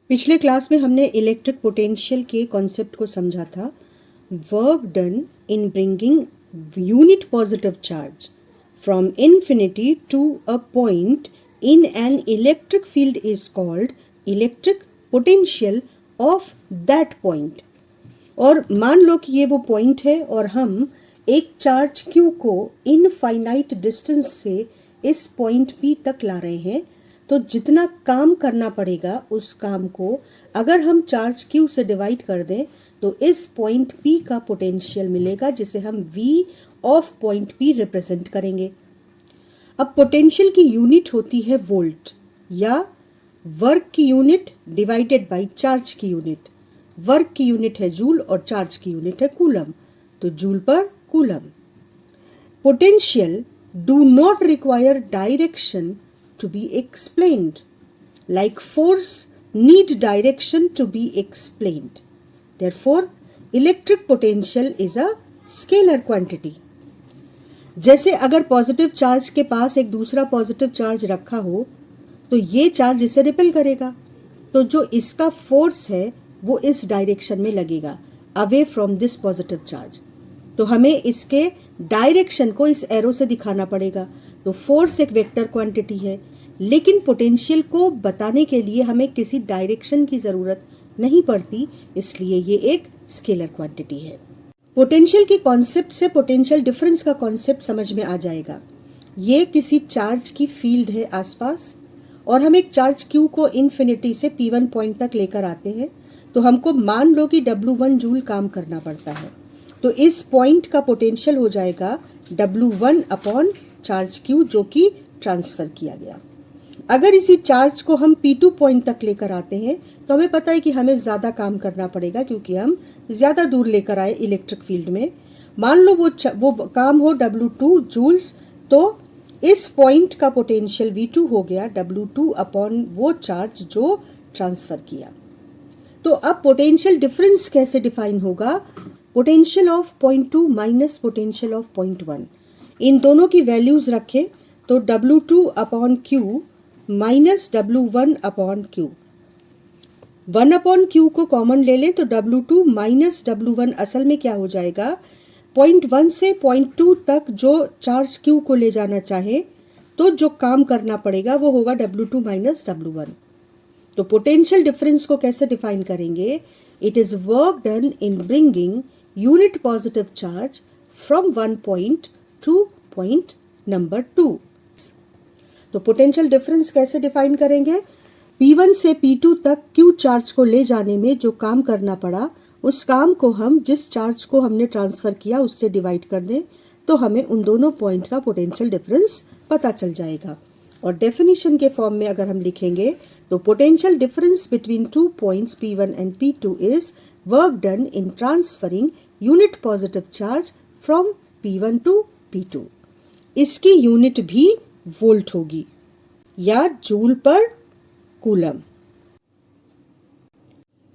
पिछले क्लास में हमने इलेक्ट्रिक पोटेंशियल के कॉन्सेप्ट को समझा था। Work done in bringing unit positive charge from infinity to a point in an electric field is called electric potential of that point. और मान लो कि ये वो पॉइंट है और हम एक चार्ज Q को इनफाइनाइट डिस्टेंस से इस पॉइंट P तक ला रहे हैं, तो जितना काम करना पड़ेगा उस काम को अगर हम चार्ज Q से डिवाइड कर दें तो इस पॉइंट P का पोटेंशियल मिलेगा, जिसे हम V of point P represent करेंगे। अब पोटेंशियल की यूनिट होती है वोल्ट, या वर्क की यूनिट डिवाइडेड बाय चार्ज की यूनिट। वर्क की यूनिट है जूल और चार्ज की यूनिट है कूलम, तो जूल पर coulomb. Potential do not require direction to be explained, like force need direction to be explained. Therefore, electric potential is a scalar quantity. जैसे अगर positive charge के पास एक दूसरा पॉजिटिव चार्ज रखा हो तो ये चार्ज इसे रिपेल करेगा, तो जो इसका फोर्स है वो इस डायरेक्शन में लगेगा, away from this positive charge. तो हमें इसके डायरेक्शन को इस एरो से दिखाना पड़ेगा। तो फोर्स एक वेक्टर क्वांटिटी है, लेकिन पोटेंशियल को बताने के लिए हमें किसी डायरेक्शन की ज़रूरत नहीं पड़ती, इसलिए ये एक स्केलर क्वांटिटी है। पोटेंशियल के कॉन्सेप्ट से पोटेंशियल डिफरेंस का कॉन्सेप्ट समझ में आ जाएगा। ये किसी चार्ज की फील्ड है आसपास और हम एक चार्ज Q को इन्फिनिटी से P1 पॉइंट तक लेकर आते हैं, तो हमको मान लो कि W1 जूल काम करना पड़ता है, तो इस पॉइंट का पोटेंशियल हो जाएगा W1 अपॉन चार्ज Q, जो कि ट्रांसफ़र किया गया। अगर इसी चार्ज को हम P2 पॉइंट तक लेकर आते हैं तो हमें पता है कि हमें ज़्यादा काम करना पड़ेगा, क्योंकि हम ज़्यादा दूर लेकर आए इलेक्ट्रिक फील्ड में। मान लो वो काम हो W2 जूल्स, तो इस पॉइंट का पोटेंशियल V2 हो गया W2 अपॉन वो चार्ज जो ट्रांसफ़र किया। तो अब पोटेंशियल डिफरेंस कैसे डिफाइन होगा? Potential of point 2 minus potential of point 1, इन दोनों की वैल्यूज़ रखें तो W2 upon Q minus W1 upon Q। 1 upon Q को कॉमन ले लें तो W2 माइनस W1 असल में क्या हो जाएगा? पॉइंट 1 से पॉइंट 2 तक जो चार्ज Q को ले जाना चाहे तो जो काम करना पड़ेगा वो होगा W2 माइनस W1। तो पोटेंशियल डिफरेंस को कैसे डिफाइन करेंगे? It is work done in bringing unit positive charge from one point two point number 2। तो पोटेंशियल डिफरेंस कैसे डिफाइन करेंगे? P1 से P2 तक Q चार्ज को ले जाने में जो काम करना पड़ा, उस काम को हम जिस चार्ज को हमने ट्रांसफ़र किया उससे डिवाइड कर दें, तो हमें उन दोनों पॉइंट का पोटेंशियल डिफरेंस पता चल जाएगा। और डेफिनेशन के फॉर्म में अगर हम लिखेंगे तो potential difference between two points P1 and P2 is work done in transferring unit positive charge from P1 to P2। इसकी यूनिट भी वोल्ट होगी या जूल पर कूलम।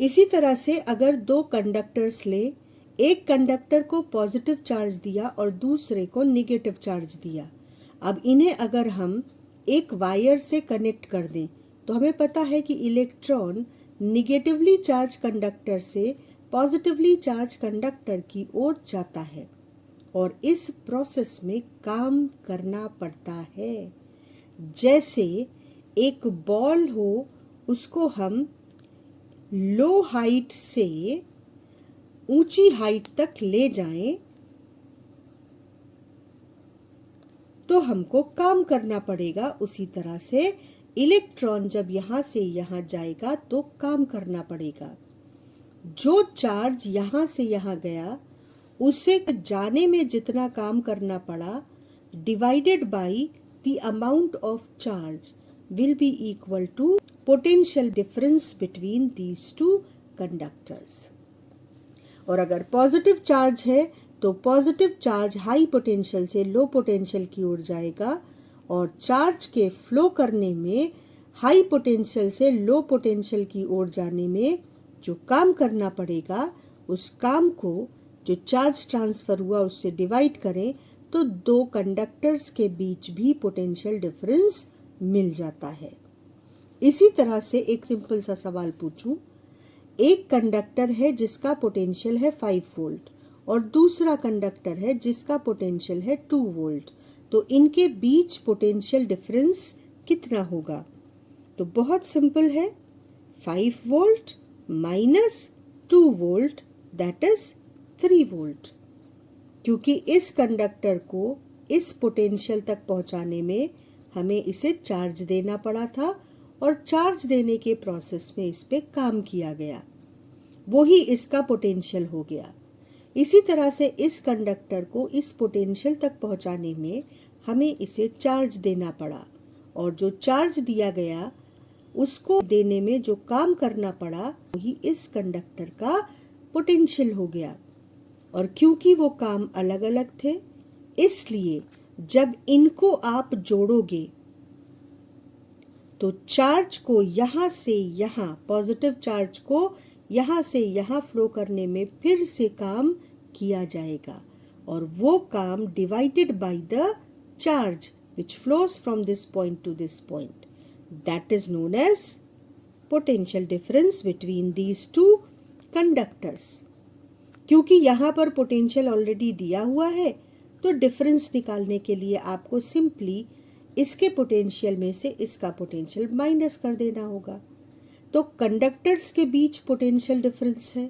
इसी तरह से अगर दो कंडक्टर्स ले, एक कंडक्टर को पॉजिटिव चार्ज दिया और दूसरे को नेगेटिव चार्ज दिया। अब इन्हें अगर हम एक वायर से कनेक्ट कर दें तो हमें पता है कि इलेक्ट्रॉन नेगेटिवली चार्ज कंडक्टर से पॉजिटिवली चार्ज कंडक्टर की ओर जाता है और इस प्रोसेस में काम करना पड़ता है। जैसे एक बॉल हो, उसको हम लो हाइट से ऊंची हाइट तक ले जाएं तो हमको काम करना पड़ेगा। उसी तरह से इलेक्ट्रॉन जब यहाँ से यहाँ जाएगा तो काम करना पड़ेगा। जो चार्ज यहाँ से यहाँ गया उसे जाने में जितना काम करना पड़ा divided by the amount of charge will be equal to potential difference between these two conductors. और अगर पॉजिटिव चार्ज है तो पॉजिटिव चार्ज हाई पोटेंशियल से लो पोटेंशियल की ओर जाएगा और चार्ज के फ्लो करने में हाई पोटेंशियल से लो पोटेंशियल की ओर जाने में जो काम करना पड़ेगा, उस काम को जो चार्ज ट्रांसफ़र हुआ उससे डिवाइड करें तो दो कंडक्टर्स के बीच भी पोटेंशियल डिफरेंस मिल जाता है। इसी तरह से एक सिंपल सा सवाल पूछूं, एक कंडक्टर है जिसका पोटेंशियल है 5 वोल्ट और दूसरा कंडक्टर है जिसका पोटेंशियल है 2 वोल्ट, तो इनके बीच पोटेंशियल डिफरेंस कितना होगा? तो बहुत सिंपल है, 5 volt minus 2 volt that is 3 volt, क्योंकि इस कंडक्टर को इस पोटेंशियल तक पहुंचाने में हमें इसे चार्ज देना पड़ा था और चार्ज देने के प्रोसेस में इस पे काम किया गया, वो ही इसका पोटेंशियल हो गया। इसी तरह से इस कंडक्टर को इस पोटेंशियल तक पहुंचाने में हमें इसे चार्ज देना पड़ा और जो चार्ज दिया गया उसको देने में जो काम करना पड़ा वही इस कंडक्टर का पोटेंशियल हो गया। और क्योंकि वो काम अलग अलग थे, इसलिए जब इनको आप जोड़ोगे तो चार्ज को यहाँ से यहाँ, पॉजिटिव चार्ज को यहाँ से यहाँ फ्लो करने में फिर से काम किया जाएगा और वो काम divided by the charge which flows from this point to this point, that is known as potential difference between these two conductors। क्योंकि यहाँ पर पोटेंशियल ऑलरेडी दिया हुआ है तो डिफरेंस निकालने के लिए आपको सिंपली इसके पोटेंशियल में से इसका पोटेंशियल माइनस कर देना होगा। तो कंडक्टर्स के बीच पोटेंशियल डिफरेंस है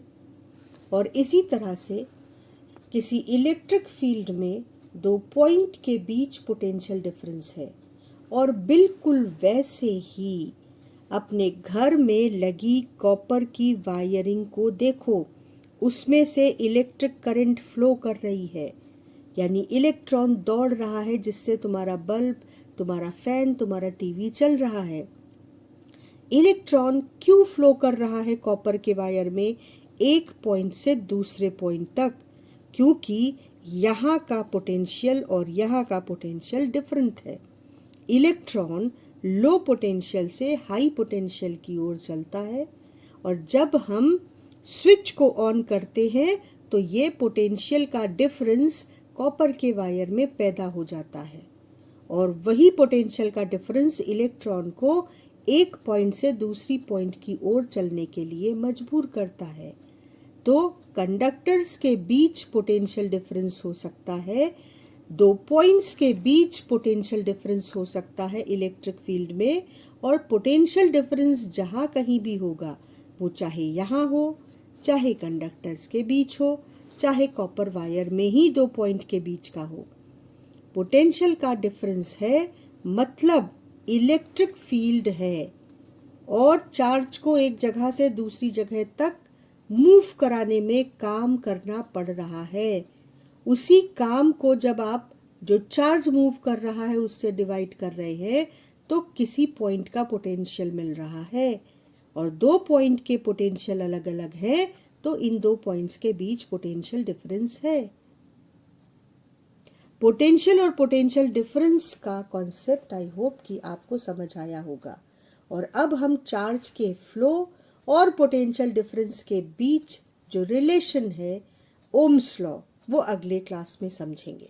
और इसी तरह से किसी इलेक्ट्रिक फील्ड में दो पॉइंट के बीच पोटेंशियल डिफरेंस है। और बिल्कुल वैसे ही अपने घर में लगी कॉपर की वायरिंग को देखो, उसमें से इलेक्ट्रिक करंट फ्लो कर रही है, यानी इलेक्ट्रॉन दौड़ रहा है जिससे तुम्हारा बल्ब, तुम्हारा फैन, तुम्हारा टीवी चल रहा है। इलेक्ट्रॉन क्यों फ्लो कर रहा है कॉपर के वायर में एक पॉइंट से दूसरे पॉइंट तक? क्योंकि यहाँ का पोटेंशियल और यहाँ का पोटेंशियल डिफरेंट है। इलेक्ट्रॉन लो पोटेंशियल से हाई पोटेंशियल की ओर चलता है और जब हम स्विच को ऑन करते हैं तो ये पोटेंशियल का डिफरेंस कॉपर के वायर में पैदा हो जाता है और वही पोटेंशियल का डिफरेंस इलेक्ट्रॉन को एक पॉइंट से दूसरी पॉइंट की ओर चलने के लिए मजबूर करता है। तो कंडक्टर्स के बीच पोटेंशियल डिफरेंस हो सकता है, दो पॉइंट्स के बीच पोटेंशियल डिफरेंस हो सकता है इलेक्ट्रिक फील्ड में, और पोटेंशियल डिफरेंस जहाँ कहीं भी होगा, वो चाहे यहाँ हो, चाहे कंडक्टर्स के बीच हो, चाहे कॉपर वायर में ही दो पॉइंट के बीच का हो, पोटेंशियल का डिफरेंस है, मतलब इलेक्ट्रिक फील्ड है और चार्ज को एक जगह से दूसरी जगह तक मूव कराने में काम करना पड़ रहा है। उसी काम को जब आप जो चार्ज मूव कर रहा है उससे डिवाइड कर रहे हैं तो किसी पॉइंट का पोटेंशियल मिल रहा है और दो पॉइंट के पोटेंशियल अलग अलग है तो इन दो पॉइंट्स के बीच पोटेंशियल डिफरेंस है। पोटेंशियल और पोटेंशियल डिफरेंस का कॉन्सेप्ट आई होप कि आपको समझ आया होगा। और अब हम चार्ज के फ्लो और पोटेंशियल डिफरेंस के बीच जो रिलेशन है ओम्स लॉ, वो अगले क्लास में समझेंगे।